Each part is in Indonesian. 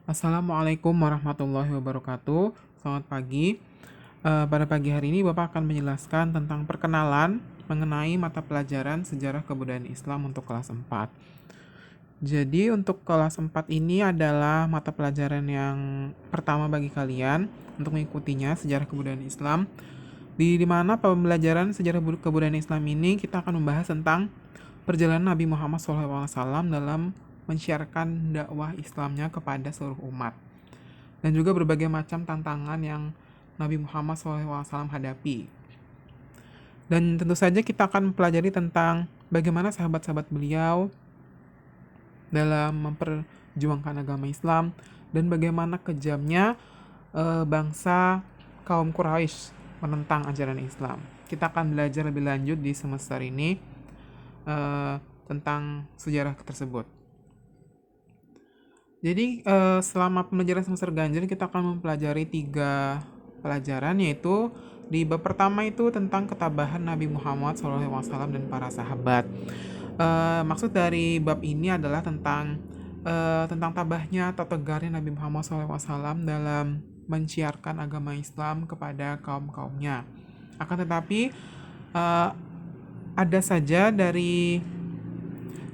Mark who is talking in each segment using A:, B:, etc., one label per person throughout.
A: Assalamualaikum warahmatullahi wabarakatuh. Selamat pagi. Pada pagi hari ini Bapak akan menjelaskan tentang perkenalan mengenai mata pelajaran Sejarah Kebudayaan Islam untuk kelas 4. Jadi untuk kelas 4 ini adalah mata pelajaran yang pertama bagi kalian untuk mengikutinya Sejarah Kebudayaan Islam. Di mana pembelajaran Sejarah Kebudayaan Islam ini kita akan membahas tentang perjalanan Nabi Muhammad SAW dalam mensiarkan dakwah Islamnya kepada seluruh umat dan juga berbagai macam tantangan yang Nabi Muhammad SAW hadapi. Dan tentu saja kita akan mempelajari tentang bagaimana sahabat-sahabat beliau dalam memperjuangkan agama Islam dan bagaimana kejamnya bangsa kaum Quraisy menentang ajaran Islam. Kita akan belajar lebih lanjut di semester ini tentang sejarah tersebut. Jadi selama pembelajaran semester ganjil kita akan mempelajari 3 pelajaran, yaitu di bab pertama itu tentang ketabahan Nabi Muhammad SAW dan para sahabat. Maksud dari bab ini adalah tentang tabahnya atau tegarnya Nabi Muhammad SAW dalam menciarkan agama Islam kepada kaum-kaumnya. Akan tetapi ada saja dari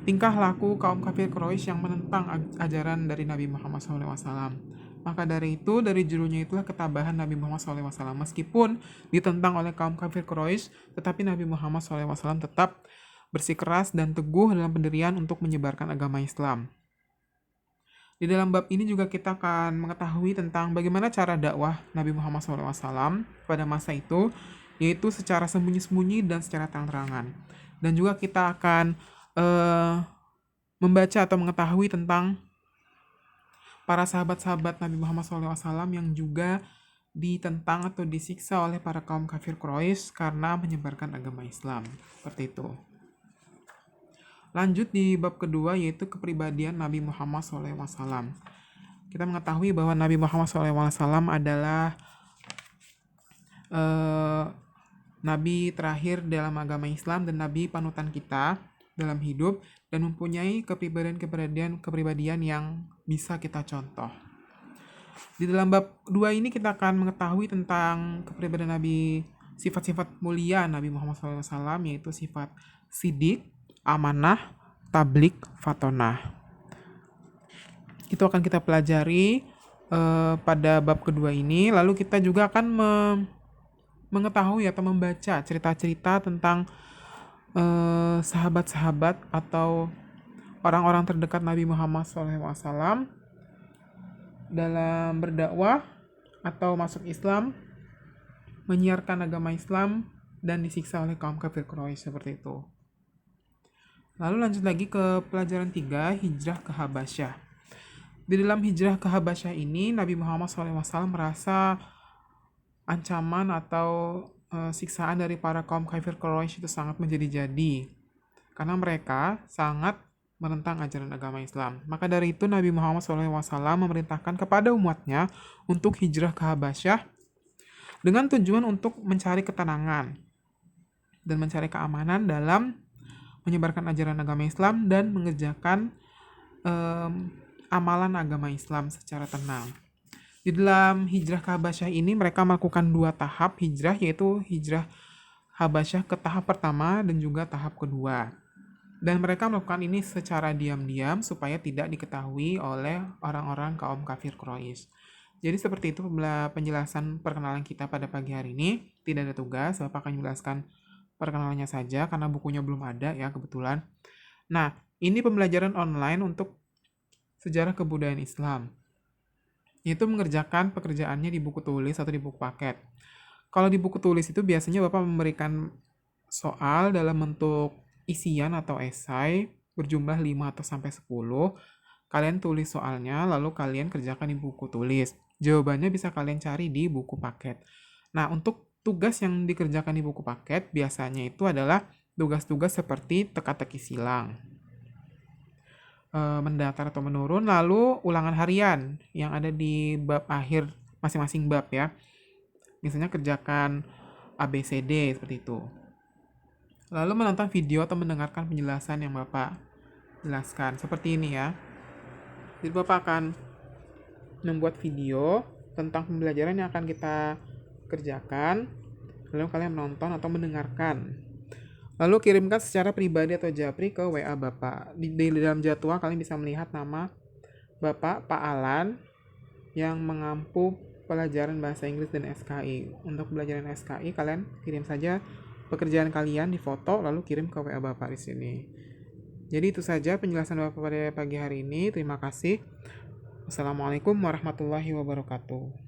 A: tingkah laku kaum kafir Quraisy yang menentang ajaran dari Nabi Muhammad SAW. Maka dari itu, dari judulnya itulah ketabahan Nabi Muhammad SAW. Meskipun ditentang oleh kaum kafir Quraisy, tetapi Nabi Muhammad SAW tetap bersikeras dan teguh dalam pendirian untuk menyebarkan agama Islam. Di dalam bab ini juga kita akan mengetahui tentang bagaimana cara dakwah Nabi Muhammad SAW pada masa itu, yaitu secara sembunyi-sembunyi dan secara terang-terangan. Dan juga kita akan membaca atau mengetahui tentang para sahabat-sahabat Nabi Muhammad SAW yang juga ditentang atau disiksa oleh para kaum kafir Quraisy karena menyebarkan agama Islam. Seperti itu. Lanjut di bab kedua, yaitu kepribadian Nabi Muhammad SAW. Kita mengetahui bahwa Nabi Muhammad SAW adalah Nabi terakhir dalam agama Islam dan Nabi panutan kita dalam hidup dan mempunyai kepribadian yang bisa kita contoh. Di dalam bab 2 ini kita akan mengetahui tentang kepribadian Nabi, sifat-sifat mulia Nabi Muhammad SAW, yaitu sifat sidik, amanah, tablik, fatonah. Itu akan kita pelajari pada bab kedua ini. Lalu kita juga akan mengetahui atau membaca cerita-cerita tentang sahabat-sahabat atau orang-orang terdekat Nabi Muhammad SAW dalam berdakwah atau masuk Islam, menyiarkan agama Islam, dan disiksa oleh kaum kafir Quraisy seperti itu. Lalu lanjut lagi ke pelajaran 3, hijrah ke Habasyah. Di dalam hijrah ke Habasyah ini, Nabi Muhammad SAW merasa ancaman atau siksaan dari para kaum kafir Quraisy itu sangat menjadi-jadi karena mereka sangat menentang ajaran agama Islam. Maka dari itu Nabi Muhammad SAW memerintahkan kepada umatnya untuk hijrah ke Habasyah dengan tujuan untuk mencari ketenangan dan mencari keamanan dalam menyebarkan ajaran agama Islam dan mengerjakan amalan agama Islam secara tenang. Di dalam hijrah ke Habasyah ini mereka melakukan 2 tahap hijrah, yaitu hijrah Habasyah ke tahap pertama dan juga tahap kedua. Dan mereka melakukan ini secara diam-diam supaya tidak diketahui oleh orang-orang kaum kafir Quraisy. Jadi seperti itu penjelasan perkenalan kita pada pagi hari ini. Tidak ada tugas, Bapak akan menjelaskan perkenalannya saja karena bukunya belum ada ya kebetulan. Nah, ini pembelajaran online untuk sejarah kebudayaan Islam, yaitu mengerjakan pekerjaannya di buku tulis atau di buku paket. Kalau di buku tulis itu biasanya Bapak memberikan soal dalam bentuk isian atau esai berjumlah 5 atau sampai 10. Kalian tulis soalnya, lalu kalian kerjakan di buku tulis. Jawabannya bisa kalian cari di buku paket. Nah, untuk tugas yang dikerjakan di buku paket biasanya itu adalah tugas-tugas seperti teka-teki silang, mendatar atau menurun, lalu ulangan harian yang ada di bab akhir masing-masing bab ya. Misalnya kerjakan ABCD seperti itu. Lalu menonton video atau mendengarkan penjelasan yang Bapak jelaskan seperti ini ya. Jadi Bapak akan membuat video tentang pembelajaran yang akan kita kerjakan, lalu kalian menonton atau mendengarkan. Lalu kirimkan secara pribadi atau japri ke WA Bapak. Di dalam jadwal kalian bisa melihat nama Bapak Pak Alan yang mengampu pelajaran bahasa Inggris dan SKI. Untuk pelajaran SKI kalian kirim saja pekerjaan kalian di foto lalu kirim ke WA Bapak di sini. Jadi itu saja penjelasan Bapak pada pagi hari ini. Terima kasih. Wassalamualaikum warahmatullahi wabarakatuh.